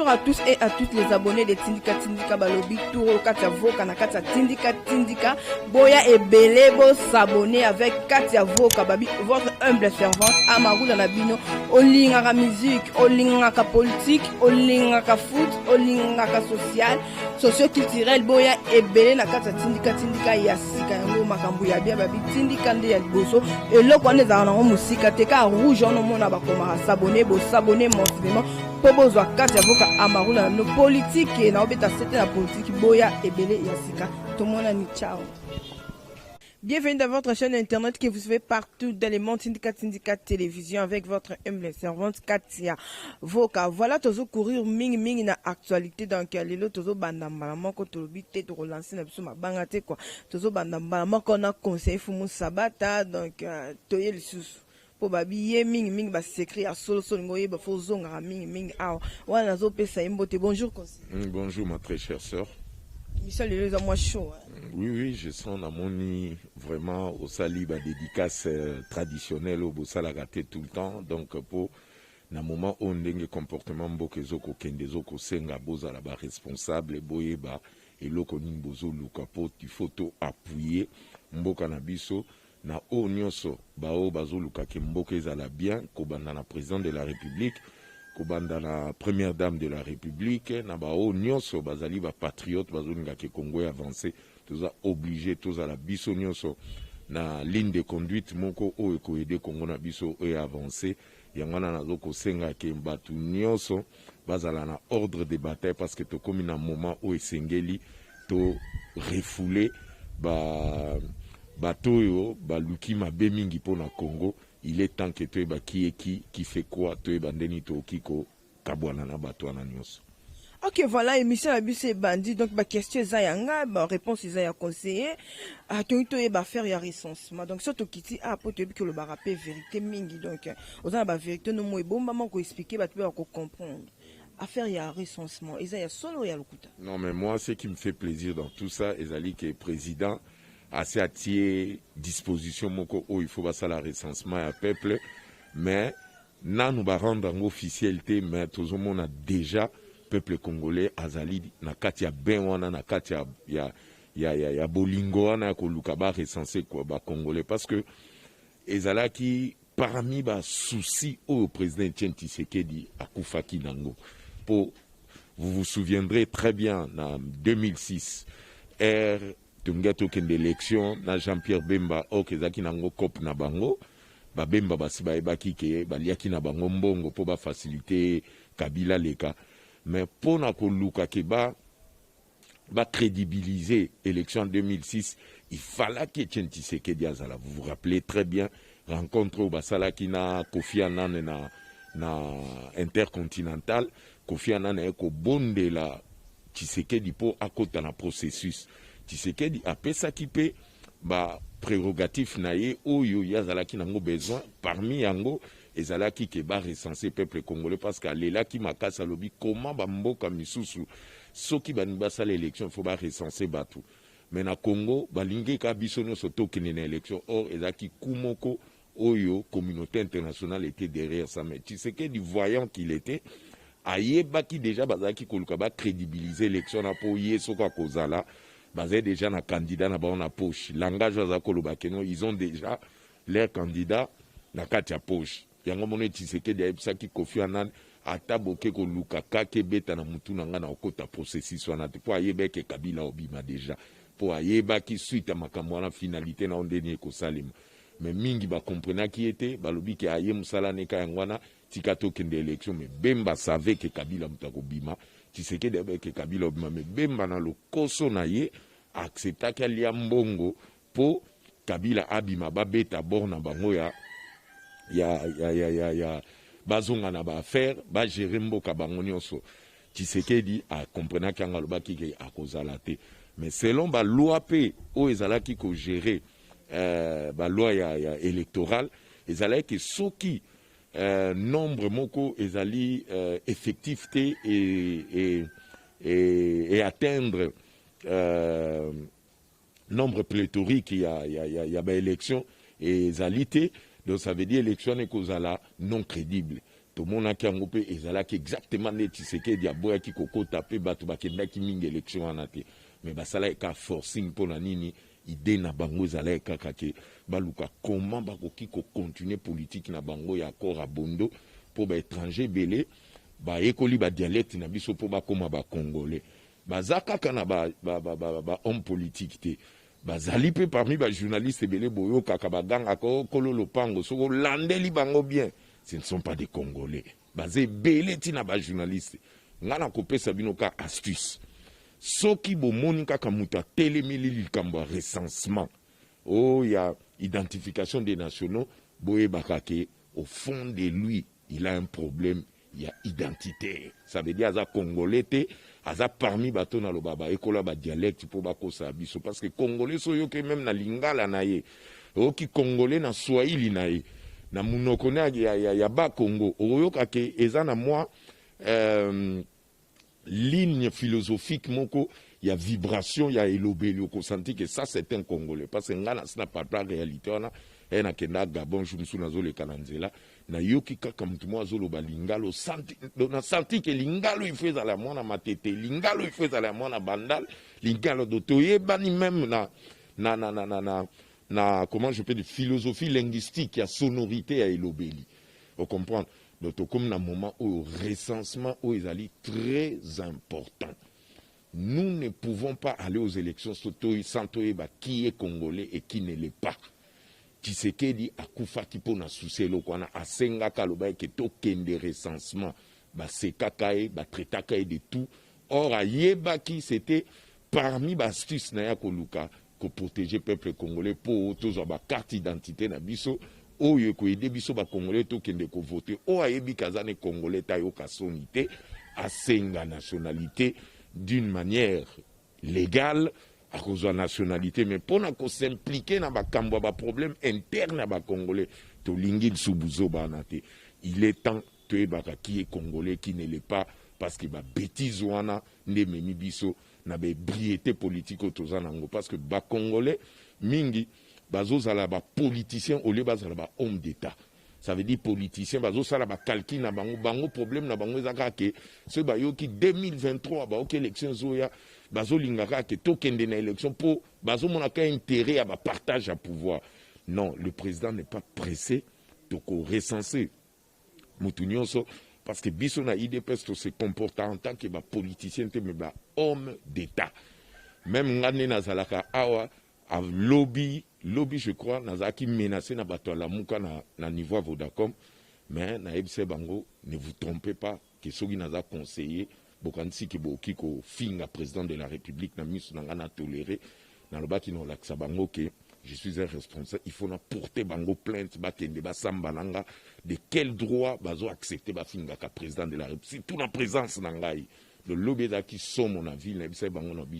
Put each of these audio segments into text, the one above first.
Bonjour à tous et à toutes les abonnés de Tindika Tindika Balobi Touro Katia Voka na Katia Tindika Tindika Boya et Belebo s'abonner avec Katia Voka Babi, votre humble servante Amarou dans la bino. Olingaka musique, olingaka politique, olingaka foot, olingaka social, socio-culturel. Boya et Belé na Katia Tindika Tindika Yasika yango makambu ya bia Babi Tindika nde ya liboso. Et là quand les arnaques musika teka rouge on mona bakoma s'abonner bo s'abonner mensuellement. Pobozwa Katia Voka Amarula no politique na obeta c'était la politique boya ebele yasika tout le monde ni ciao. Bienvenue dans votre chaîne internet qui vous fait partout dans le monde Tindika télévision avec votre humble servante Katia Voka. Voilà toujours courir ming na actualité donc lelo toujours bandambala moko to bité to relancer na biso mabanga te quoi. Toujours bandambala moko na conseil fumu sabata donc toye lisusu. Po babi ye ming ba s'écrit à solo ngoye ba fo zonga ming aw wana zo pesa imbote. Bonjour conseiller. Bonjour ma très chère sœur. Michel les a moi chaud. Oui, je sens na moni vraiment au sali ba dédicace traditionnelle au bosala raté tout le temps donc pour na moment on ndenge comportement mboke zoko kende zoko senga bozala ba responsable boyeba eloko nini bozo luka po ti photo appuyer mboka na biso na o nyonso bao bazoluka ke mboka ezala bien kobanda na président de la République kobanda na première dame de la République na bao nyonso bazali ba patriote bazolinga ke Congo avancer toza obligé toza la biso nyonso na ligne de conduite moko o ko aider Congo na biso e avancer yangana nazo ko senga ke mbatu nyonso bazala na ordre de bataille parce que to komi na moment o esengeli to refouler Batoyo, baluki mabe mingi po na Congo, il est temps que tu ba qui fait quoi, tu bandeni to kiko kabwana na bato na nyonso. Ok, voilà, émission la bus bandit donc ba question zayanga, ba réponse zaya conseiller, a to ba faire ya recensement. Donc surtout kiti a po to bi que le ba rappeler vérité mingi donc ozana ba vérité no mo ebomba man ko expliquer ba tu ba ko comprendre. Affaire ya recensement, ezaya solo ya lokuta. Non mais moi ce qui me fait plaisir dans tout ça, ezali que président assez attirer disposition moko il faut passer la recensement à peuple mais na nous ba rendre en officialité mais tout le monde a déjà peuple congolais azali na katia ben wana na katia ya bolingo wana ko luka ba recenser quoi ba congolais parce que ezala qui parmi ba souci au président Etienne Tshisekedi akufaki nango pour vous vous souviendrez très bien en 2006 tungeto kende élection na Jean-Pierre Bemba okezaki nango cop na bango ba Bemba basiba ebaki ke baliaki na bango mbongo po ba faciliter Kabila leka mais pour na ko luka ke ba crédibiliser élection 2006 il fallait que Etienne Tshisekedi azala vous vous rappelez très bien rencontre au basala ki na Kofi Annan na intercontinental Kofi Annan eko bonde la Tshisekedi po akota na processus Tshisekedi apesa kipe ba prérogatif na ye oyo yazalaki nango besoin parmi yango ezalaki ke ba recenser peuple congolais parce que lela ki makasa lobi comment ba mboka misusu soki bani basala élection faut ba recenser batu mais na Congo balingi ka biso nyonso tokende na élection or ezaki kumoko oyo communauté internationale était derrière ça mais Tshisekedi voyant qu'il était ayebaki déjà bazaki koluka ba crédibiliser élection na po yeso ka kozala basé déjà na candidat na ba na poche langage za koloba keno ils ont déjà leur candidat na katia poche yango moné Tshisekedi ayebisaki Kofi Annan ataboke ko luka kake beta na mutu na nga na okota processus wana te po ayebeke Kabila obima déjà po ayebaki suite à makambo na finalité na ondeni ko salima mais mingi ba comprena qui était balobi ke aye musala neka yangwana tikato kende élection mais Bemba savait que Kabila mutako bima Tshisekedi avec Kabila obima mais Bemba na lokoso na ye accepta qu'il y a mbongo po Kabila abima babeta borna bango ya bazonga na ba affaire ba gérer mboka bango nyonso Tshisekedi a comprena kanga lobaki ke akozala te mais selon ba loi pe o ezalaki ko gérer ba loi ya électorale ezalaki soki nombre moko ezali effectif te et atteindre nombre pléthorique il y a élection et ezalité donc ça veut dire élection est causala non crédible tomonaki yango mpe ezalaki exactement nde Tshisekedi aboyaki kokota mpe bato bakendaki mingi élection wana te mais basalaki ka forcing mpo na nini idée na bango ezalaki kaka ke baluka comment bakoki kocontinue politique na bango ya accord à bondo mpo baétranger ebele bayekoli badialecte na biso mpo bakóma bacongolais baza kaka na homme politique te bazali mpe parmi bajournaliste ebele boyokaka bagangaka kolo lopango soki olandeli bango bien ce ne sont pas des Congolais. Basé belé tina ba journaliste. Ngana kopesa bino ka astuce. Soki bo monika kamuta télémili likambo recensement. Oh, il y a identification des nationaux. Boye bakake au fond de lui, il a un problème, il y a identité. Ça veut dire aza Congolais te, aza parmi bato na lobaba ekola ba dialecte pour ba kosa biso parce que Congolais so yo ke même na lingala na ye. Oki Congolais na Swahili na ye. Na munoko ya ba Congo oyoka ke eza na moi ligne philosophique moko ya vibration ya elobeli ko senti que ça c'est un Congolais parce que ngana sina pas la réalité ona na kenda Gabon jumsu na zole kananzela na yoki kaka mtu mwa zolo balingalo senti na senti que lingalo il fait à la mona matete lingalo il fait à la mona bandal lingalo dotoye bani même na comment je peux dire philosophie linguistique, il y a sonorité à elobeli. Vous comprenez? Donc comme dans un moment où recensement où ils allaient très important. Nous ne pouvons pas aller aux élections sans qui est congolais et qui ne l'est pas. Tshisekedi akufaki pona suselo kwana asenga kaloba ke tokende recensement ba sekakae ba tretakae de tout. Or ayeba qui c'était parmi ba astuce na ya koluka pour protéger le peuple congolais pour tous avoir carte d'identité na biso oyo ko aider biso ba congolais to kende ko voter o ayebi kazane congolais ta yo kasonité à senga nationalité d'une manière légale à cause de la nationalité mais pour na ko s'impliquer na ba kambo ba problème interne à ba congolais to lingil subuzo banate il est temps que ba qui est congolais qui ne l'est pas parce que ba bêtise wana ne memi biso na be briété politique autozanango parce que ba congolais mingi bazozala ba politicien au lieu bazala ba homme d'état ça veut dire politicien bazosala ba calcul na bango problème na bango ezaka ke ce ba yoki 2023 ba ok élection zoya bazolingaka ke tokende na élection pour bazomona ka intérêt à ba partage à pouvoir non le président n'est pas pressé de recenser mutunyoso parce que biso na IDPS se comporte en tant que politicien te mais homme d'état même ngane nazalaka awa a lobby je crois nazaki menacé na bato la muka na niveau Vodacom mais na ebse bango ne vous trompez pas que soki naza conseiller bokanisi ki boki ko finga président de la République na miso na ngana toléré na lobaki no laksa bango ke je suis un responsable, il faut porter bango plainte, bakende basamba nanga, de quel droit bazo accepter bafinga ka président de la République. Si tout la présence nangai, le lobby qui sont mon avis,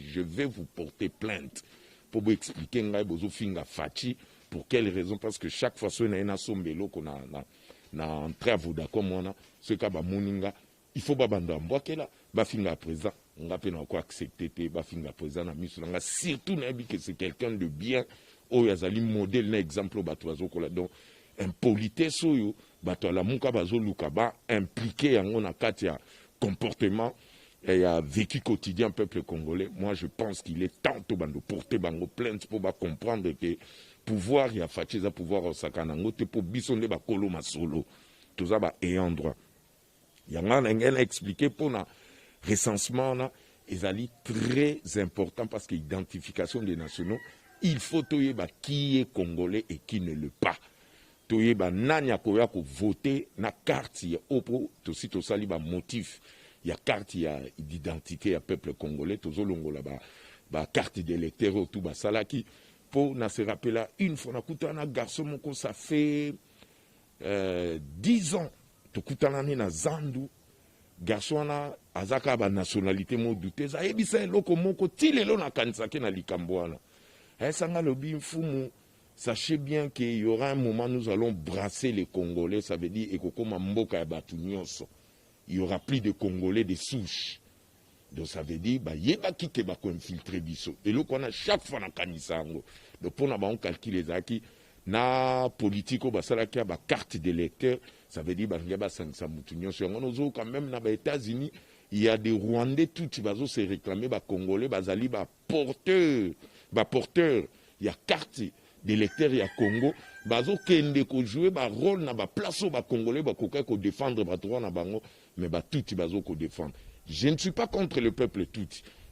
je vais vous porter plainte pour vous expliquer ngai bozo finga fachi pour quelle raison parce que chaque fois que na sombelo qu'on na entré à Vodacom on ce ka ba moninga, il faut ba banda mbokela bafinga président, nga pe na ko accepter te bafinga président na miso nanga surtout na bi que c'est quelqu'un de bien. Oh yazali modèle na exemple batwazo kola donc impolitesse oyo batwala muka bazo luka ba impliqué yango na kati ya comportement et ya vécu quotidien peuple congolais moi je pense qu'il est temps to bando porter bango plainte pour ba comprendre que pouvoir ya fachiza pouvoir osakana ngote pour bisonde ba kolo masolo tout ça ba ayant droit yanga ngena expliquer pour na recensement na ezali très important parce que identification des nationaux il faut toyeba qui est congolais et qui ne le pas. Toyeba nani akoya ko voter na carte ya opo to si to sali ba motif ya carte ya d'identité ya peuple congolais to zolongola ba carte d'électeur tout ba salaki pour na se rappeler une fois na kutana garçon moko ça fait 10 ans to kutana ni na Zandu garçon na azaka ba nationalité mo douter za ebisa loko moko tilelo na kanisa ke na likambwana. Sachez bien qu'il y aura un moment où nous allons brasser les Congolais, ça veut dire il y aura plus de Congolais de souche. Donc ça veut dire il y a qui va infiltrer biso. Et là on a chaque fois dans Kanisango. Donc pour nous calculer les acquis na politique ba carte d'électeur ça veut dire balingi basangisa mutu nyonso yango nozo quand même na ba États-Unis il y a des Rwandais tout bazo se réclamer ba Congolais bazali ba porteur il y a carte d'électeur il y a Congo bazo kende ko jouer ba rôle na ba place ba Congolais ba koka ko défendre ba droit na bango mais ba tout bazo ko défendre. Je ne suis pas contre le peuple tout,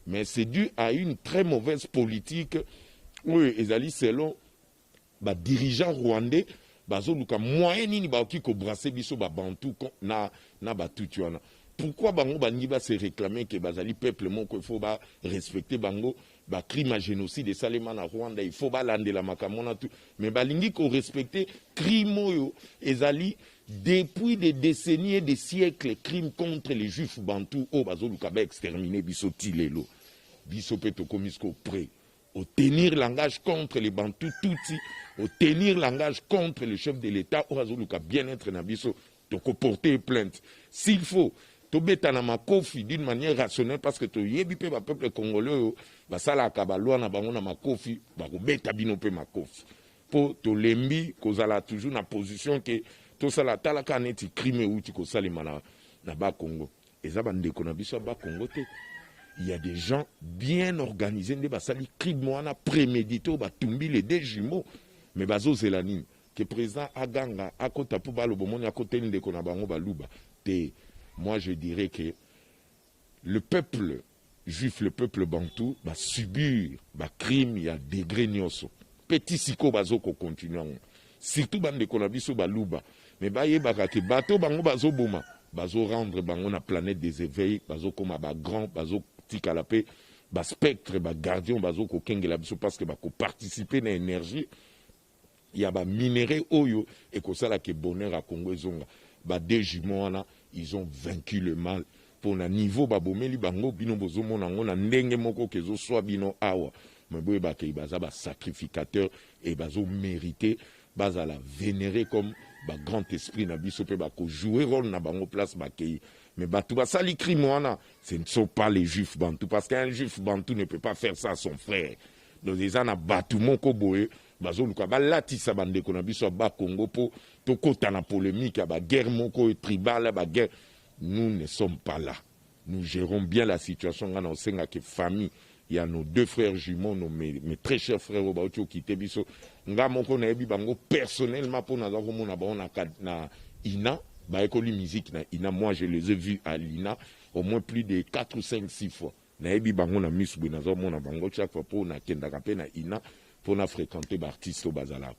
mais c'est dû à une très mauvaise politique où ezali selon ba dirigeants rwandais bazo luka moyen nini ba ki ko brasser biso ba bantu na ba tout wana. Pourquoi bango bangi ba se réclamer que bazali peuple moko il faut ba respecter bango ba crime à génocide et salema na Rwanda il faut ba landela makamona tout mais balingi ko respecter crime yo ezali depuis des décennies et des siècles crime contre les juifs bantou o bazo luka ba exterminer biso tilelo biso peto komisko prêt au tenir langage contre les bantous tutsi au tenir langage contre le chef de l'État o bazo luka bien-être na biso to ko porter plainte s'il faut tobeta na makofi d'une manière rationnelle parce que toyebi pe ba peuple congolais basala ka ba loi na bango na makofi ba ko beta bino pe makofi po to lembi kozala toujours na position que to sala tala ka neti crime outi ko salima na ba Congo eza ba ndeko na biso ba Congo te il y a des gens bien organisés nde basali crime wana prémédité ba tumbi les deux jumeaux mais bazo zelani que président aganga akota po ba lobomoni akota ndeko na bango ba luba te. Moi, je dirais que le peuple juif, le peuple bantou, va subir des crimes, il y a des degrés nyoso. Petit siko bazo ko continue. Surtout bande konabiso baluba. Mais baye bakate bateau bango bazo boma, bazo rendre bango na planète des éveils, bazo koma ba grand, bazo tikalapé, ba spectre, ba gardien, bazo ko kengela biso parce que ba ko participer na énergie. Il y a ba minéraux oyo et ko sala ke bonheur à Congo zonga. Ba deux jumeaux wana ils ont vaincu le mal pour na niveau babomeli bango bino bozomona ngo na ndenge moko kezo swa bino awa mais boye ba ke baza ba sacrificateur et bazo mérité baza la vénérer comme ba grand esprit na biso pe ba ko jouer rôle na bango place ba ke mais batu ba sali crime wana ce ne sont pas les juifs bantou parce qu'un juif bantou ne peut pas faire ça à son frère donc les ana batu moko boye bazo luka ba latisa bandeko na biso ba Congo po to kota na polémique ba guerre moko tribale ba guerre nous ne sommes pas là nous gérons bien la situation ngana osenga ke famille il y a nos deux frères jumeaux mes très chers frères ba ocho kité biso nga moko na yebi bango personnellement po na za komona ba na ina ba ekoli musique na ina moi je les ai vus à l'ina au moins plus de 4 ou 5 6 fois na yebi bango na misbu na za mona bango chaque fois po na kenda kapé na ina pour na fréquenter l'artiste au bazala.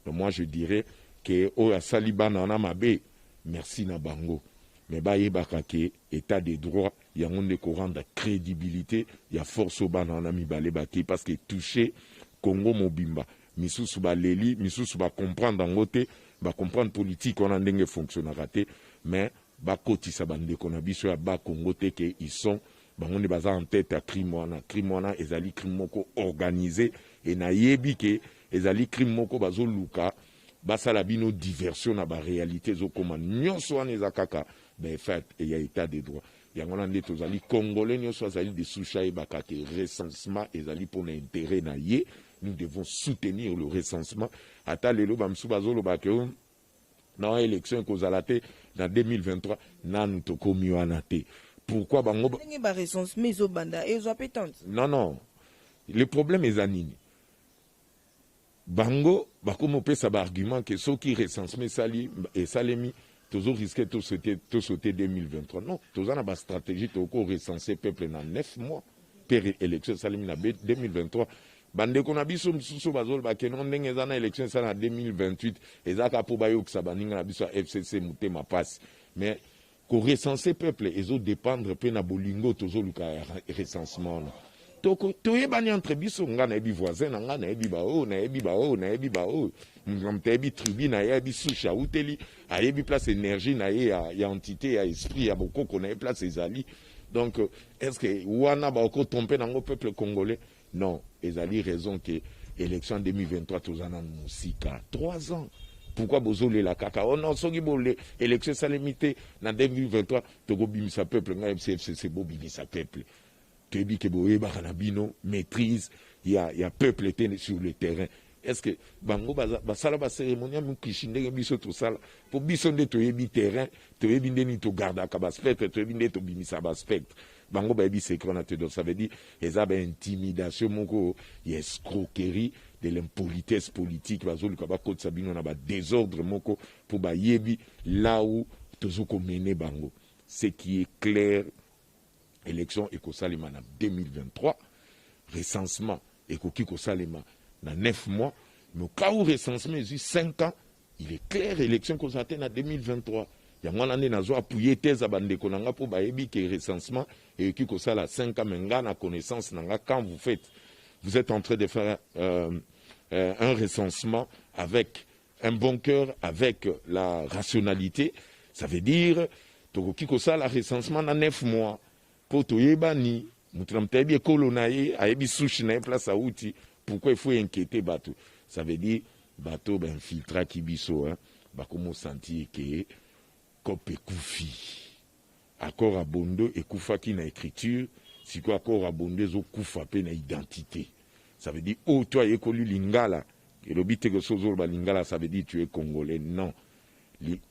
Donc moi je dirais que o saliba na mabe merci na bango mais ba yebaka ke état de droit il y a on ko rendre crédibilité il y a force au banana mibale baki parce que toucher Congo mobimba misusu ba leli misusu ba comprendre ngote ba comprendre politique on a ndenge fonctionnera te mais ba kotisa bande ko na biso ya ba Congo te que ils sont bango ne baza en tête à crime wana ezali crime moko organisé et na yebi ke ezali crime moko bazo luka basala bino diversion na ba réalité zo koma nyonso wana ezakaka ben fait et il y a état de droit yango na nde tozali congolais nyonso azali de soucha e bakate recensement ezali pour l'intérêt na ye nous devons soutenir le recensement ata lelo bamsu bazo lo ba ke na élection kozala te na 2023 nanu tokomi wana te. Pourquoi bango non le problème est anini bango bakomo pesa ba argument que ceux qui recensement sali et salemi toujours risquer tout sauter 2023 non tous na ba stratégie to ko recenser peuple na 9 mois per élection salemi na 2023 bande ko na biso msusu bazol ba kenon ndenge za na élection ça na 2028 ezaka po bayo kusabaninga na biso FCC mutema passe mais ko recenser peuple ezo dépendre pe na bolingo tozo luka recensement to yebani entre biso nga na yebi voisin nga na yebi ba o mte yebi tribu na yebi susha uteli a yebi place énergie na ye ya entité ya esprit ya bokoko na place ezali donc est-ce que wana ba ko tromper nango peuple congolais non ezali raison que élection 2023 tozana musika 3 ans. Pourquoi bozole la kaka oh non soki bolé élection salimité na 2023 togo bimisa peuple nga FCC bo bimisa peuple tebi ke boye ba kana bino maîtrise il y a peuple était sur le terrain est-ce que bango basala ba cérémonie mu kishindenge biso to sala pour biso nde to yebi terrain to yebi ndeni to garda ka ba spectre to yebi nde to bimisa ba spectre bango ba yebi secret na te, donc ça veut dire eza ba intimidation moko escroquerie de l'impolitesse politique bazoluka ba kotsa bino na ba désordre moko pour ba yebi là où tozoko mener bango. Ce qui est clair, élection ekosalema na 2023, recensement ekosalema na 9 mois, mais au cas où recensement est 5 ans, il est clair, élection ekosalema na 2023. Il y a mon année nazo appuyer thèse bandeko nanga pour baebi que recensement et ekosala 5 ans, mais nga na connaissance nanga quand vous êtes en train de faire un recensement avec un bon cœur, avec la rationalité, ça veut dire tokoki kosala recensement na 9 mois po toyebani mutu na mutayebi ekolo na ye ayebi sushi na ye place auti, pourquoi il faut inquiéter bato. Ça veut dire bato infiltra kibiso bakomo sentir que kope ekufi accord abondo ekufaki na écriture, siko accord abondo ezokufa pe na identité. Ça veut dire oh toi ekoli lingala elobi te ke sozoloba lingala, ça veut dire tu es congolais. Non,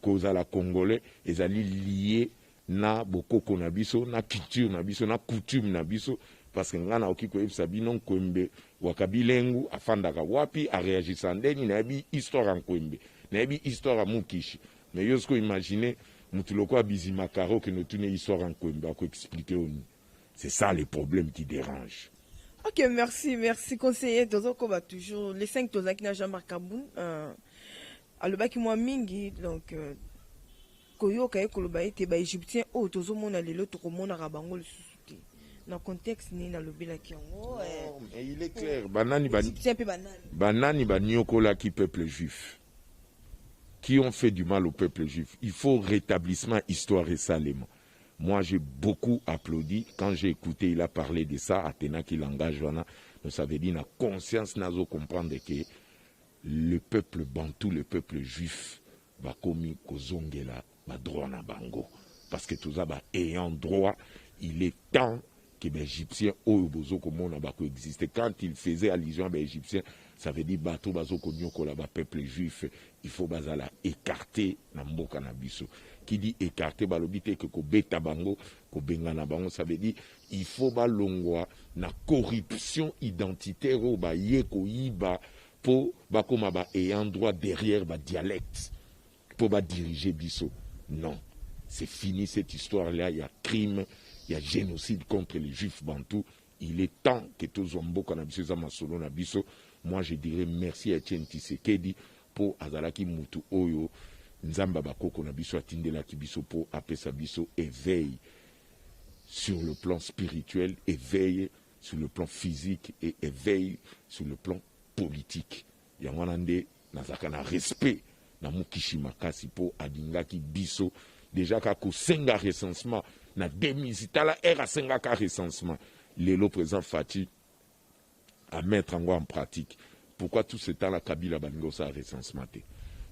cause la congolais ezali lié na bokoko na biso, na culture na biso, na coutume na biso, parce que ngana okiko yebisa bino nkwembe wakabilengu afandaka wapi areagisa ndeni na yebi histoire nkwembe na yebi histoire mukishi, mais yosko imaginer mutu loko abizima karo que notune histoire nkwembe ako expliquer oni. C'est ça le problème qui dérange. Ok, merci conseiller. Tozoko ba toujours les 5 tozaki na Jean-Marc Kaboun alobaki mwa mingi, donc koyoka ekoloba ete ba égyptien o tozomona lelo tokomonaka bango lisusu te na contexte nini alobelaki yango. Mais il est clair, banani baniokolaki peuple juif qui ont fait du mal au peuple juif. Il faut rétablissement histoire et salement. Moi, j'ai beaucoup applaudi quand j'ai écouté, il a parlé de ça, Athéna qui l'engage, donc ça veut dire, na conscience, nazo comprendre que le peuple bantou, le peuple juif, va commis kozongela, va droit na bango. Parce que tout ça, va ayant droit, il est temps que les Égyptiens, oyobozo comme on a existé. Quand il faisait allusion à les Égyptiens, ça veut dire bateau bazo konyoko là, peuple juif, il faut bazala écarter na mboka na biso. Qui dit écarter balobité que ko beta bango, ko bengana bango, ça veut dire il faut balongwa na corruption identitaire ou ba yeko yiba pour ba koma ba ayant droit derrière ba dialecte pour ba diriger biso. Non, c'est fini cette histoire là, il y a crime, il y a génocide contre les juifs bantous. Il est temps que tous mboka na biso za masolo na biso. Moi je dirais merci à Etienne Tshisekedi pour azalaki mutu oyo nzamba bakoko na biso atindela ki biso po apesa biso éveil sur le plan spirituel, éveil sur le plan physique et éveil sur le plan politique. Yango nde nazaka na respect na mukishi makasi po adingaki biso déjà ka ko senga recensement na 2000 tala era senga ka recensement lelo président Fati à mettre en pratique. Pourquoi tout ce temps la Kabila balingo sa recensement?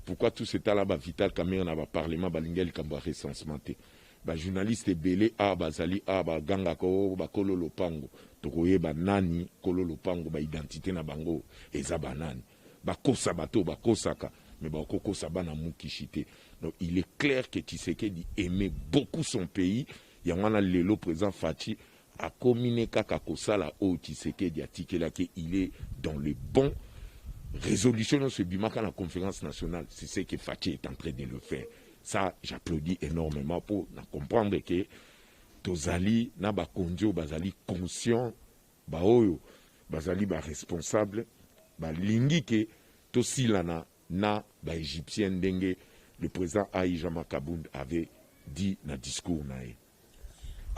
Pourquoi tout ce temps-là, Vital Kamerhe na parlement balingel kamba recensement te? Journaliste belé bazali ganga ko kololo pango tokoye nani kololo pango identité na bango eza banani kosa bato kosaka mais kokosa bana mukishite. Donc il est clair que Tshisekedi aimait beaucoup son pays. Yangana lelo président Fati a communiqué kaka kosala o Tshisekedi atikela que il est dans le bon résolution dans ce bimaka la conférence nationale. C'est ce que Fati est en train de le faire. Ça, j'applaudis énormément pour comprendre que tozali na ba kondio bazali conscient ba oyo bazali ba responsable ba lingi ke tosilana na ba égyptien ndenge le président Aïja Makabound avait dit na discours nae.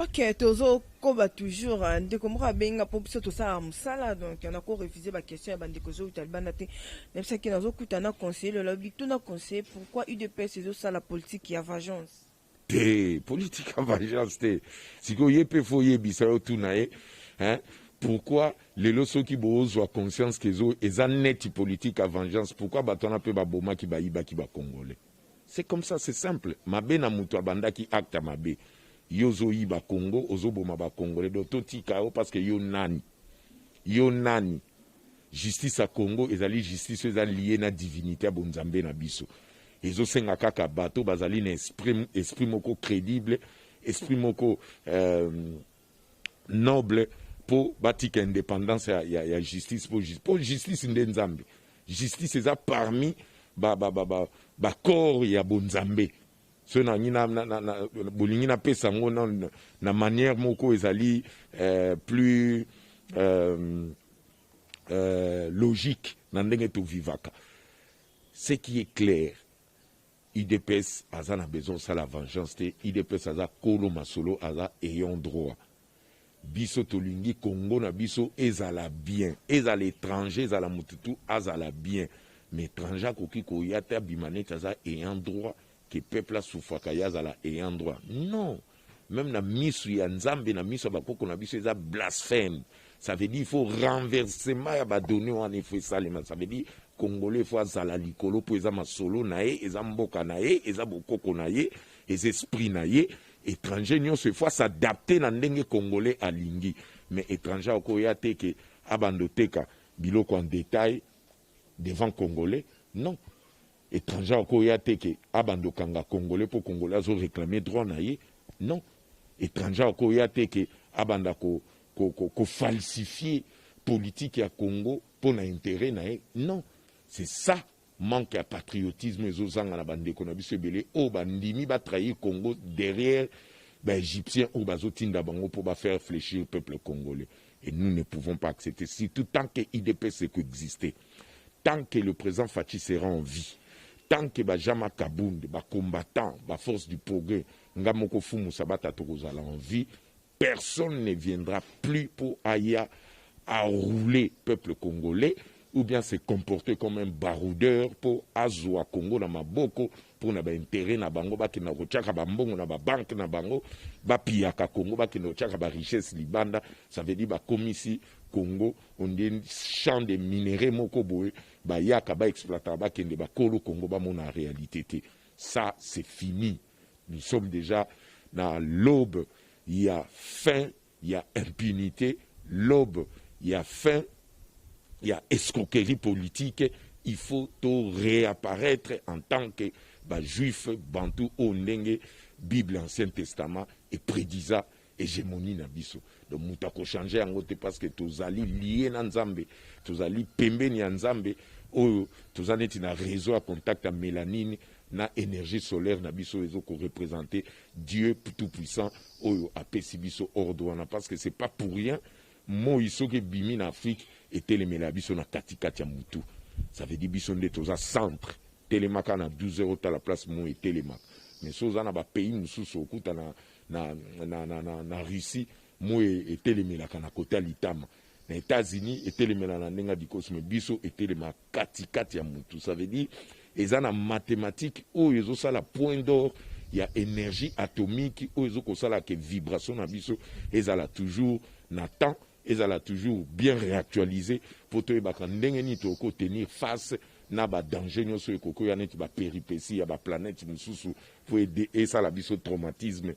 Ok, tozo koba toujours ndeko moko abenga po biso tosala mosala, donc on a ko refuser ba question ya bandeko zo utalibana te. Même ça qui nazo kutana conseiller le lobby tout na conseiller pourquoi UDPS ezo sala politique ya vengeance. Te politique ya vengeance te. Siko yepe fo yebisa yo tunae, hein? Pourquoi les loso qui bozo a conscience que zo eza net politique à vengeance, pourquoi batona pe ba boma ki ba iba ki ba congolais. C'est comme ça, c'est simple. Mabe na mutu abanda ki acte mabe. Yozo iba Congo, ozo boma ba congolais do toti kao parce que yo nani. justice à Congo ezali justice ezali liée na divinité ya bonzambe na biso ezosenga kaka bato bazali na esprit moko crédible esprit moko noble pour batika indépendance ya justice pour justice nde nzambe justice eza parmi corps ya bonzambe so na bolingi na pesa ngo na manière moko ezali plus logique na ndenge to vivaka. Ce qui est clair, IDPS aza na besoin ça la vengeance te IDPS aza kolo masolo aza ayant droit biso tolingi Congo na biso ezala bien ezala étranger ezala mututu azala bien mais étranger koki koya te bimane aza ayant droit que peuple a souffraka yazala ayant droit non même na misu ya nzambe na misu bakoko na biso eza blasphème. Ça veut dire qu'il faut renversement ya ba donner en effet ça ça veut dire Congolais faut azala likolo po eza masolo na ye eza mboka na ye eza bokoko na ye les esprits na ye étranger nyonso fois s'adapter na ndenge Congolais alingi mais étranger okoya te ke abandoteka biloko en détail devant Congolais non étranger okoya te ke abandokanga Congolais pour Congolais azo réclamer droit na ye non étranger okoya te ke abanda ko falsifier politique à Congo pour l'intérêt non c'est ça manque à patriotisme et aux na bande qu'on a vu se belé au bandimi ba trahir Congo derrière égyptien ou bazotinda bango pour faire fléchir le peuple congolais et nous ne pouvons pas accepter surtout tant que IDPS existait tant que le président Fachi sera en vie tant que Jama Kabound combattant force du progrès ngamoko fumu sabata tokozala en vie personne ne viendra plus pour Aya à rouler peuple congolais ou bien se comporter comme un baroudeur pour Azwa Congo na maboko pour na ba intérêt na bango ba ki na rochaka ba mbongo na ba banque na bango ba piaka Congo ba ki na rochaka ba richesse libanda ça veut dire ba komisi Congo on dit champ de minerais moko boye ba yaka ba exploiter ba kende ba kolo Congo ba mona réalité ça c'est fini nous sommes déjà dans l'aube. Il y a faim, il y a impunité, l'aube, il y a faim, il y a escroquerie politique. Il faut tout réapparaître en tant que juif, bantou, ondenge, Bible, Ancien Testament et prédisa hégémonie na biso. Donc moutako changer en côté parce que tous allés liés na nzambe, tous allés pembe ni nzambe, ou tous allés na réseau à contact à mélanine. Na énergie solaire na biso ezo ko représenter Dieu tout puissant oyo apesi biso ordre wana parce que c'est pas pour rien Moïse ke bimi na Afrique était le melabiso na katikati ya mutu ça veut dire biso nde toza centre telemaka na 12 heures à la place mo et telemaka mais soza na ba pays mususu okuta na Russie mo et telemelaka na côté litama na États-Unis et telemela na ndenga dikosme biso et telemaka katikati ya mutu ça veut dire et ça, la mathématique, où ils ont ça la point d'or, il y a énergie atomique, où ils ont ça la vibration, et ça la toujours n'attend, et ça la toujours bien réactualisé pour te tenir face na ba danger nous sur koko ya net ba péripétie ya ba planète mususu pour aider et ça la biso traumatisme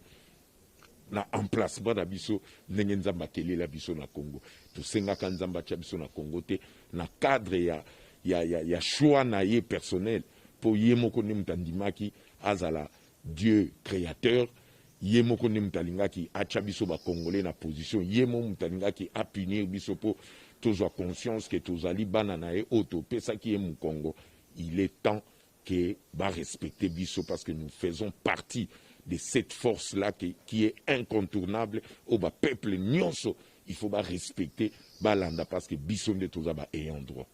na emplacement na biso ndenge nzamba kele la biso na Congo to senga kan nzamba cha biso na Congo te na cadre ya choix na ye personnel pour yemoko ne mtandimaki azala Dieu créateur yemoko ne mtalingaki acha biso ba congolais na position yemo mtalingaki a punir biso pour tous conscience que tous ali bana na e auto pesa ki mu Congo il est temps que ba respecter biso parce que nous faisons partie de cette force là qui est incontournable au ba peuple nyonso il faut ba respecter balanda parce que biso nde tous ba ayant droit.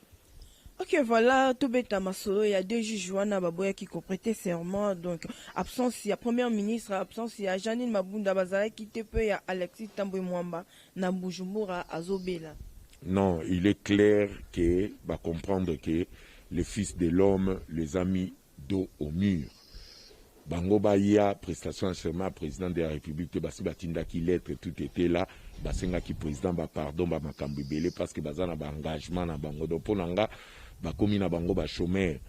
Ok, voilà, tout bêta masolo, il y a deux juges Joana Baboya qui ont prêté serment, donc absence, il y a Premier ministre, absence, il y a Janine Mabunda Bazara qui te peut, il y a Alexis Tamboué Mwamba, na Bujumbura, Azobela. Non, il est clair que, va comprendre que les fils de l'homme les a mis dos au mur. Bango Baya, prestation de serment, président de la République, Basi Batinda qui lettre, tout était là, Basenga qui président, pardon, Makambi Belé, parce que Bazana engagement na Bango, donc pour Nanga, bakomi na bango ba chômeur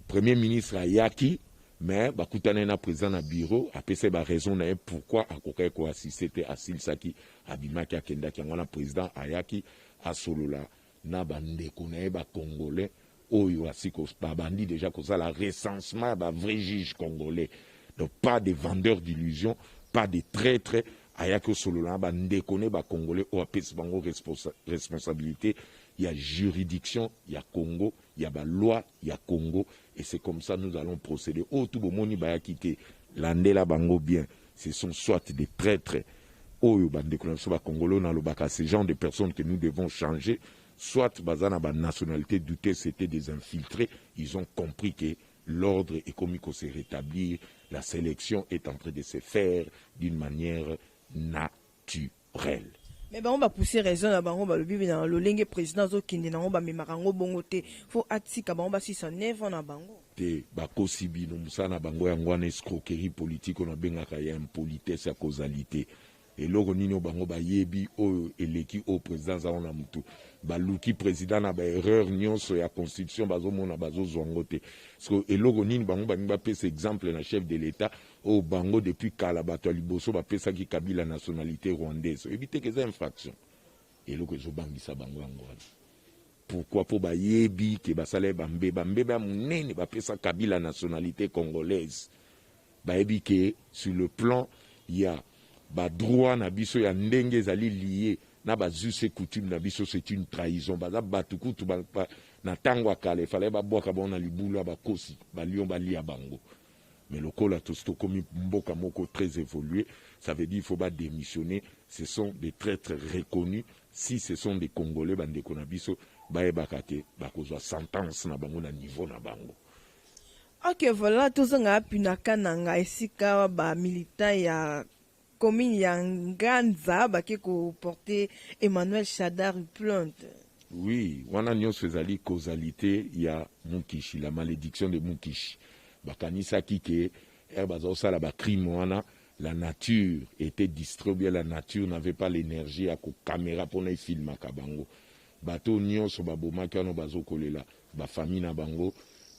premier ministre ayaki mais bakutana na président na bureau apesa ba raison na pourquoi akoka ko assister te asil saki abimaki akenda ki ngona président ayaki asolola na bandeko na ye congolais oyo asiko babandi déjà ça la recensement ba vrai juge congolais. Donc pas de vendeurs d'illusions, pas de traîtres. Ayako solola bandeko ne ba congolais o apesi bango responsabilité. Il y a juridiction, il y a Congo, il y a la loi, il y a Congo, et c'est comme ça nous allons procéder. Oh, tout le monde va quitter l'andela bango bien. Ce sont soit des traîtres, oh, c'est genre de personnes que nous devons changer, soit bazana ba nationalité douter c'était des infiltrés. Ils ont compris que l'ordre économique se rétablir, la sélection est en train de se faire d'une manière naturelle. Mais on va pousser raison à bango ba lobi na lolenge président zo kinde na ba memarango bongo te faut atika ba on ba 609 na bango te ba kosibi no musana bango ya ngwana escroquerie politique on a bengaka ya impolitesse ya causalité et loko nini bango ba yebi o eleki au président za on a mutu ba luki président na ba erreur nyonso ya constitution bazo mona bazo zongote so et loko nini bango ba pesa exemple na chef de l'état au bango depuis kala bato liboso ba pesa ki Kabila nationalité rwandaise éviter que ces infractions et loko zo bangisa bango ngwana pourquoi pour ba yebi ke basale bambe ba munene ba pesa Kabila nationalité congolaise ba yebi ke sur le plan il y a ba droit na biso ya ndenge zali lié na ba zuse coutume na biso c'est une trahison ba batukutu ba na tango kale fallait ba boka bona libula ba kosi ba lion ba lia bango mais le col a tout comme mboka moko très évolué ça veut dire il faut pas démissionner ce sont des traîtres reconnus si ce sont des Congolais bande ko biso ba ebakate ba kozwa sentence na bango na niveau na bango. Ok voilà tout ça nga pinaka nanga esika ba militant ya commune ya Nganza baki ko porter Emmanuel Shadar plainte. Oui, wana nyonso ezali causalité ya Mukishi, la malédiction de Mukishi. Bakanisa kike bazo sala ba crime wana la nature était distribuée, la nature n'avait pas l'énergie à ko caméra pour na filma ka bango. Bato nyonso baboma kano bazo kolela ba famille na bango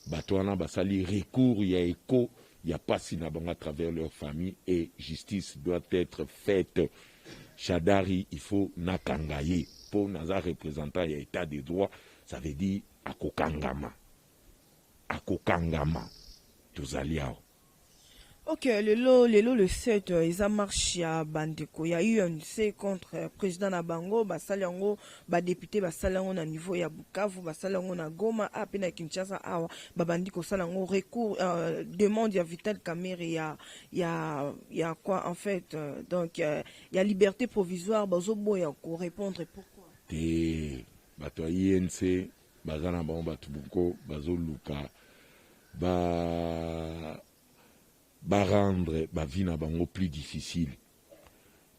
bato wana basali recours ya écho. Il n'y a pas si à travers leur famille et justice doit être faite. Shadari, il faut nakangaye. Pour naza représentant, il y a état de droit, ça veut dire akokangama. Akokangama. Tous aliao. Ok, le 7, ils ont marché à Bandeko. Il y a eu un C contre le président Nabango, Basalango, député Basalango na niveau ya Bukavu, Basalango na Goma, à peine Kinshasa, Babandiko Salango, recours, demande, il y a Vital Kamerhe, il y a quoi en fait, donc il y a liberté provisoire, Bazobo, il y a quoi répondre pourquoi. Bato INC, Bazana Bon Batubuko, Bazoluka, rendre la vie na bango plus difficile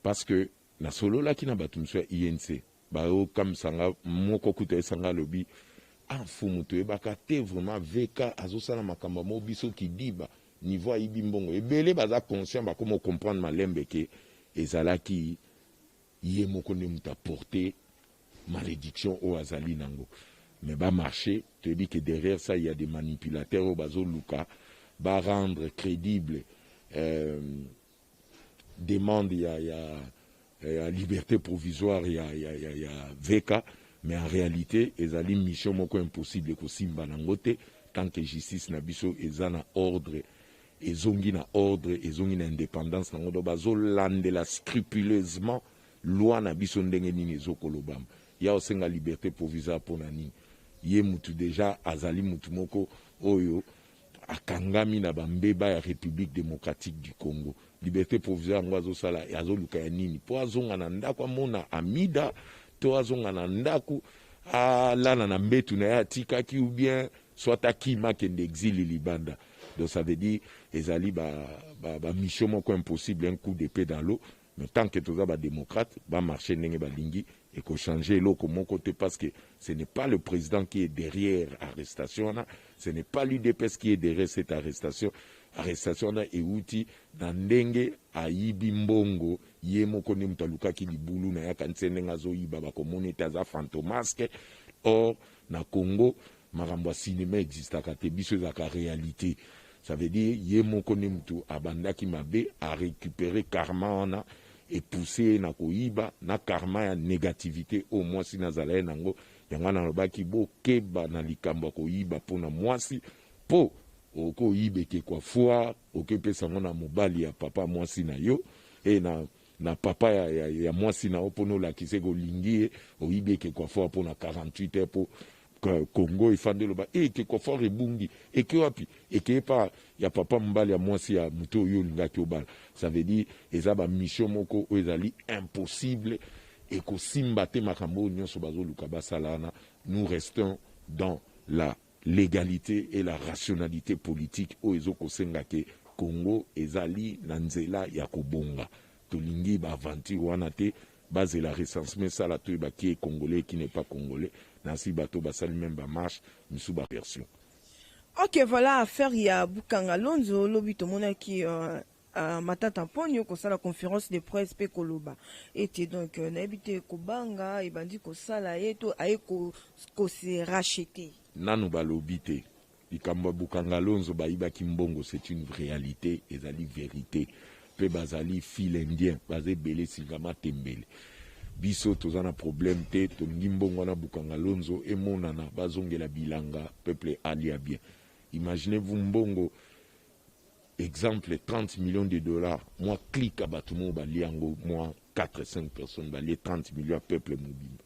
parce que na solo la ki na batumso INC ba o kam sanga moko kuta sanga lobi afu muto e bakate vraiment veka azosala makamba mo biso ki diba niveau ibi mbongo ebele baza conscient ba comment comprendre malembe ke ezala ki ye moko ne muta porter malédiction au azali nango mais ba marcher te dit que derrière ça il y a des manipulateurs au bazo luka va rendre crédible demande il y a liberté provisoire il y a VK mais en réalité ezali mission moko impossible ko simba nangote tant que justice na biso ezana ordre ezongi na ordre ezongi na indépendance nango bazo landela scrupuleusement loi na biso ndenge nini ezokolobama ya osenga liberté provisoire pour nani ye mutu déjà azali mutu moko oyo akangami na bambeba ya République démocratique du Congo liberté provisoire ngwazo sala azoluka ya nini po azonga na ndako amona amida to azonga na ndako alana na mbetu na ya tikaki ou bien soit akima kende exil libanda donc ça veut dire ezali ba mission moko impossible un coup d'épée dans l'eau mais tant que tous ba démocrate ba marcher ndenge ba lingi et qu'on changer l'eau comme mon côté parce que ce n'est pas le président qui est derrière l'arrestation, ce n'est pas l'UDPS qui est derrière cette arrestation et outil dans ndenge ayibi mbongo ye moko ne mutaluka ki libulu na ya kansene ngazo yiba ba komone taza fantomasque or na Congo makambo cinéma existe kate biso za ka réalité ça veut dire ye moko ne mutu abanda ki mabe a récupérer karma na et pousser na koiba na karma ya négativité au moins si nazala nango yango nalobaki bokeba na likambo ya koyiba mpona mwasi mpo okoyiba ekekwa fois okepesa ngo na mobali ya papa mwasi na yo na papa ya mwasi na yo mpona olakisa kolingi ye oyibi ekekwa fois mpona 48 heures mpo Congo ifande loba ekekwa fois ebungi eke wapi eke pa ya papa mobali ya mwasi ya moto oyo olingaki obala. Ça veut dire eza bamission moko oyo ezali impossible ekosimba te makambo oyo nyonso bazoluka basala wana. Nous restons dans la légalité et la rationalité politique oyo ezokosenga ke Congo ezali na nzela ya kobonga. Tolingi ba aventure wana te bazela recensement sala to ba qui est congolais qui n'est pas congolais. Nansi bato basali même ba marche misu ba version. Ok, voilà affaire ya Bukanga Lonzo lobi to mona ki matata ponyo ko sala conférence de presse pe koloba était donc na ebité ko banga e bandi ko sala eto aye ko se racheter. Nanu balobi te. Likambo Bukanga Lonzo bayiba kimbongo c'est une réalité ezali vérité. Pe bazali fil indien bazé belé singama tembele. Biso tozana problème te to ngimbongo na Bukanga Lonzo et monana bazongela bilanga peuple alia bien. Imaginez-vous mbongo exemple 30 millions de dollars moi clique à batumo baliango moi 4-5 personnes bali 30 millions peuple mobile.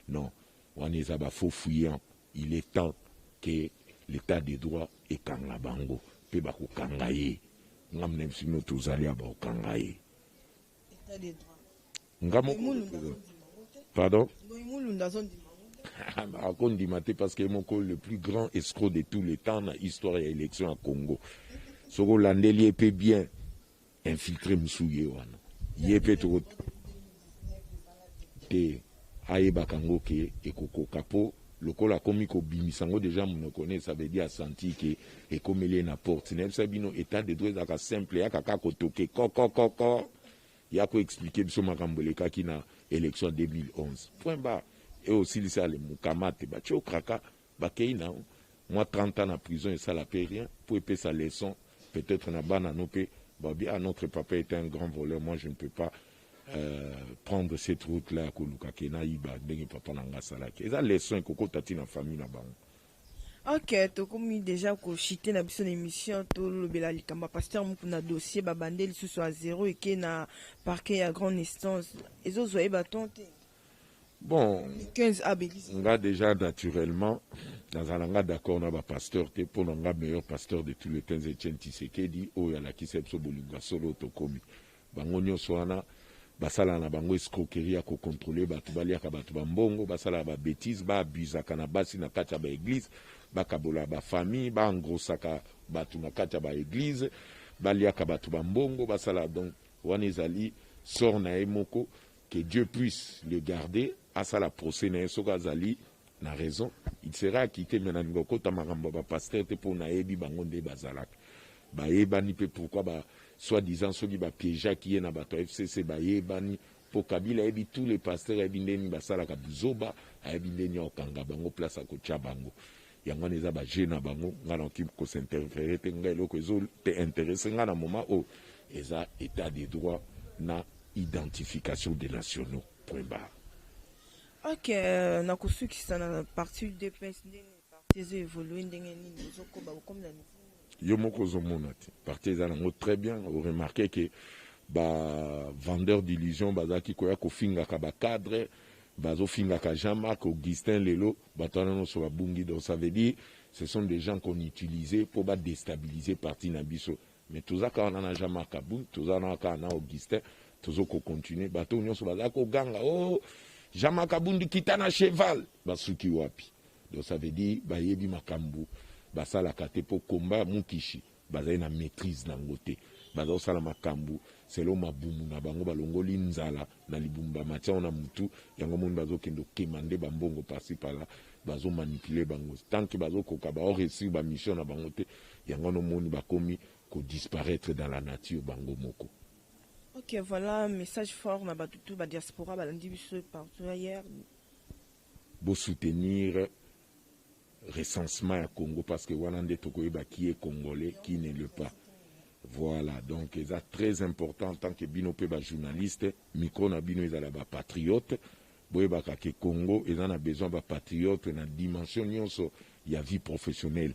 Non, on est à faux fouillant. Il est temps que l'état des droits est kanga bango pe bako kangaye. Ngamne sino tozali aba kangaye. État des droits. Ngamo pardon parce que mon le plus grand escroc de tous les temps dans l'histoire et l'élection à Congo. Soko landeli peut bien infiltrer Moussouye wana. Yepé trop te ayeba kango ke ekoko kapo lokola komi ko bimisango déjà mon connaît ça veut dire senti que et comme il est na porte nem sabino état de droit aka simple ya kaka ko toke ko ya ko expliquer biso makambo leka ki na élection 2011 point bas et aussi les salles mukamate ba tcho kraka ba keina moi 30 ans en prison et ça la paie rien pour payer sa leçon peut-être na bana no pe ba bien notre papa était un grand voleur moi je ne peux pas prendre cette route là ko luka kena iba ndenge papa nanga salaki eza leçon ko tati na famille na bango. Ok, to komi déjà ko chité na biso émission to lobela likamba pasteur muku na dossier babandeli sous à 0 et que na parquet à grande instance ezo zoé baton te. Bon, 15 abélis. On a déjà naturellement dans un langage d'accord na ba pasteur te pour nga meilleur pasteur de tous les temps Etienne Tshisekedi o ya la kisepso bolinga solo to komi. Bango nyonso wana basala na bango escroquerie ko contrôler batu baliaka batu bambongo basala ba bêtise ba abusaka na basi na kati ya ba église bakabola ba famille ba engrossaka batu na kati ya ba église baliaka batu bambongo basala donc wana ezali sort na emoko que Dieu puisse le garder à ça la procès na soka zali na raison il sera acquitté maintenant ngoko tamaramba ba pasteur te pour na ebi bango nde bazalaka ba ebani pe pourquoi ba soi-disant soki ba piéger qui est na bato FCC ba ebani pour Kabila ebi tous les pasteurs ebi ndeni basalaka bizoba ebi ndeni okanga bango place ko tia bango yango neza ba jeune bango ngana ki ko s'interférer te ngelo ko zo te intéresser ngana moment o eza état des droits na identification des nationaux point barre. Ok, na kusukisa na parti de PS ndeni parti évoluer ndenge nini zoko ba comme la yo moko zomona te parti eza nango très bien vous remarquez que ba vendeur d'illusion bazaki koya kofingaka ba cadre bazofingaka Jean-Marc Augustin lelo batana no so babungi donc ça veut dire ce sont des gens qu'on utilisait pour ba déstabiliser parti na biso mais tozaka wana na Jean-Marc Abou tozana na Augustin tozoko continuer bato nyonso bazako ganga oh Jean-Marc Abundi kitana cheval basuki wapi donc ça veut dire ba yebi makambu basala kate po komba mukishi bazali na maîtrise na ngote bazo sala makambu selo mabumu na bango balongoli nzala na libumba matia na mutu yango monde bazo kendo kemande bambongo pasi pala bazo manipuler bango tant que bazo koka ba réussir ba mission na bango te yango no moni bakomi ko disparaître dans la nature bango moko. Ok, voilà message fort na batutu ba diaspora balandi biso partout ailleurs bo soutenir recensement à Congo parce que Wanande Tokoyeba qui est congolais, qui ne l'est pas. Voilà, donc c'est très important en tant que Bino Peba journaliste, micro na Bino est là patriote, boyebaka ke Congo eza na besoin ba patriote na dimension nyonso ya vie professionnelle,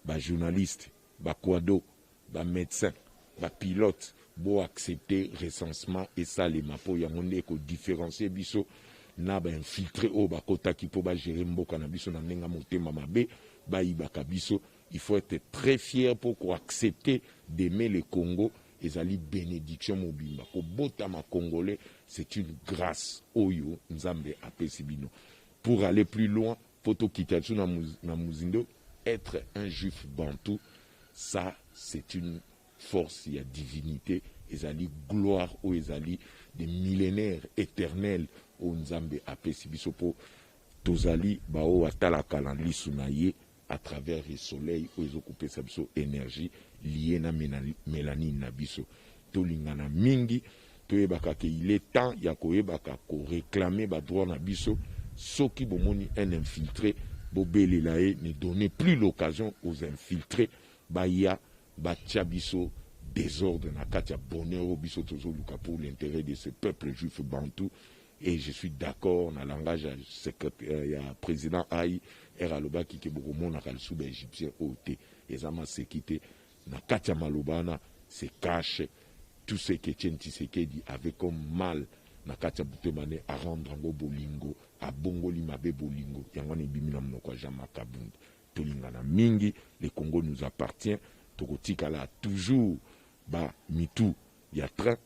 ba journaliste, ba kwado, ba médecin, ba pilote, bo accepter recensement et ça les mapo yango nde ko différencier biso na ba infiltré o ba kotaki po ba gérer mboka na biso na ndenga motema mabe ba ibaka biso. Il faut être très fier pour accepter d'aimer le Congo. Ezali bénédiction mobimba ko botama congolais, c'est une grâce oyo nzambe apesi bino. Pour aller plus loin, poto kitatsu na muzindo, être un juif bantou, ça c'est une force, il y a divinité, ezali gloire ou ezali des millénaires éternels o nzambe apesi biso po tozali bao atala kalandi sunaye à travers le soleil où ils occupent sa biso énergie liée na mélanine na biso tolingana mingi toyebaka ke il est temps ya koyebaka ko réclamer ba droit na biso soki bomoni un infiltré bobelela ye ne donnez plus l'occasion aux infiltrés baya batia biso désordre na kati ya bonheur biso tozoluka pour l'intérêt de ce peuple juif bantou. Et je suis d'accord dans le langage il y a président Aïe Eraloba qui est beaucoup moins dans le sous égyptien ôté et ça m'a séquité na Katia Malobana c'est caché tout ce que Etienne Tshisekedi avait comme mal na Katia Boutemane à rendre en bolingo à bongo limabe bolingo yangani bimina mnoko jama kabund tolingana mingi le Congo nous appartient tokotika là toujours ba mitu ya train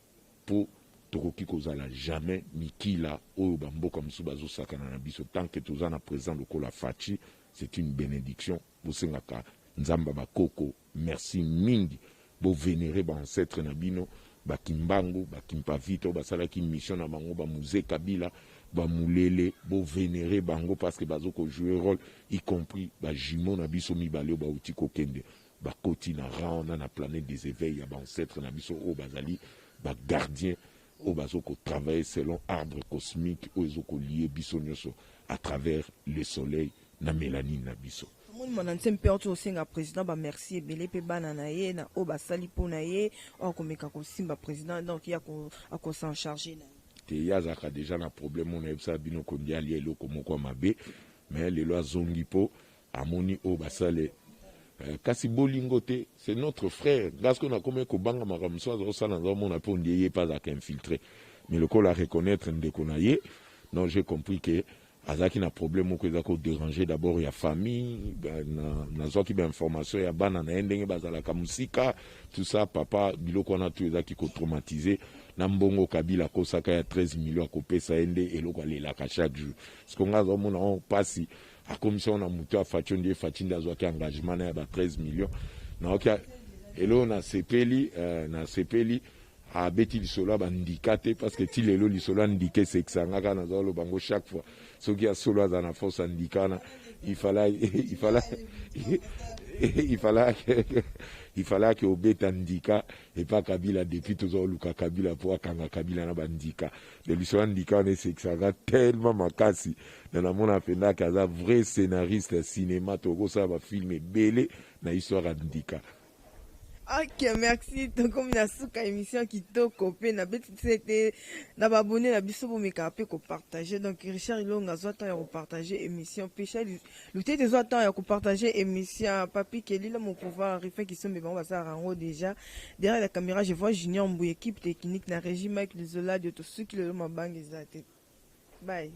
pour tokoki kozala jamais mikila oyo bamboka mosusu bazosakana na biso tant que toza na président lokola Faci, c'est une bénédiction. Bosengaka nzamba bakoko merci mingi bo vénérer ba ancêtre na bino bakimbangu bakimpavito basalaki mission na bango ba musée Kabila ba mulele bo vénérer bango parce que bazoko jouer rôle y compris ba jumeau na biso mibale ba uti kokende bakoti na rang na planète des éveils ya ba ancêtre na biso o bazali ba gardien au bazoko travailler selon arbre cosmique au ezoko lié biso nyoso à travers le soleil na mélanine na biso. Mon ancien père tu aussi un président ba merci ebele pe bana na ye na o basali pona ye o komeka ko simba président donc il y a ko s'en charger na te yazaka déjà na problème on ebsa bino ko ndiali eloko moko mabe mais les lois zongipo amoni o basale kasi bolingo te c'est notre frère parce qu'on a comme ko banga makamso azosala nzo na po ndiye pas à infiltrer mais le ko la reconnaître ndekonaye non j'ai compris que azaki na problème ko ezako déranger d'abord ya famille na zoki ba information ya bana na ndenge bazala ka musika tout ça papa biloko na tout ezaki ko traumatiser na mbongo Kabila kosaka ya 13 millions ko pesa ende eloko alela ka chaque jour ce qu'on a mona on passe a commission na mutu a Faci ndiye Faci ndazo ki engagement na ba 13 millions na okia elo na sepeli a beti lisolo bandikate parce que ti lelo lisolo ndike seksanga na zolo bango chaque fois soki ya solo za na force ndikana il fallait que obeta ndika et pas Kabila depuis toujours luka Kabila pour akanga Kabila na bandika de lisolo ndika ne seksanga tellement makasi na na mona penda kaza vrai scénariste cinéma togo ça va filmer belé na histoire ndika. Ok, merci. Donc, comme la souka émission qui t'a copié, na bête c'était na abonné na biso pour me caper ko partager. Donc, Richard Ilong a zoa temps ya ko partager émission. Pécha lutter des zoa temps ya ko partager émission. Papi Kelly là mon pouvoir refait qui sont mais bon va ça rango déjà. Derrière la caméra, je vois Junior Mbou équipe technique na régime avec les Zola de tout ceux qui le mabangue exact. Bye.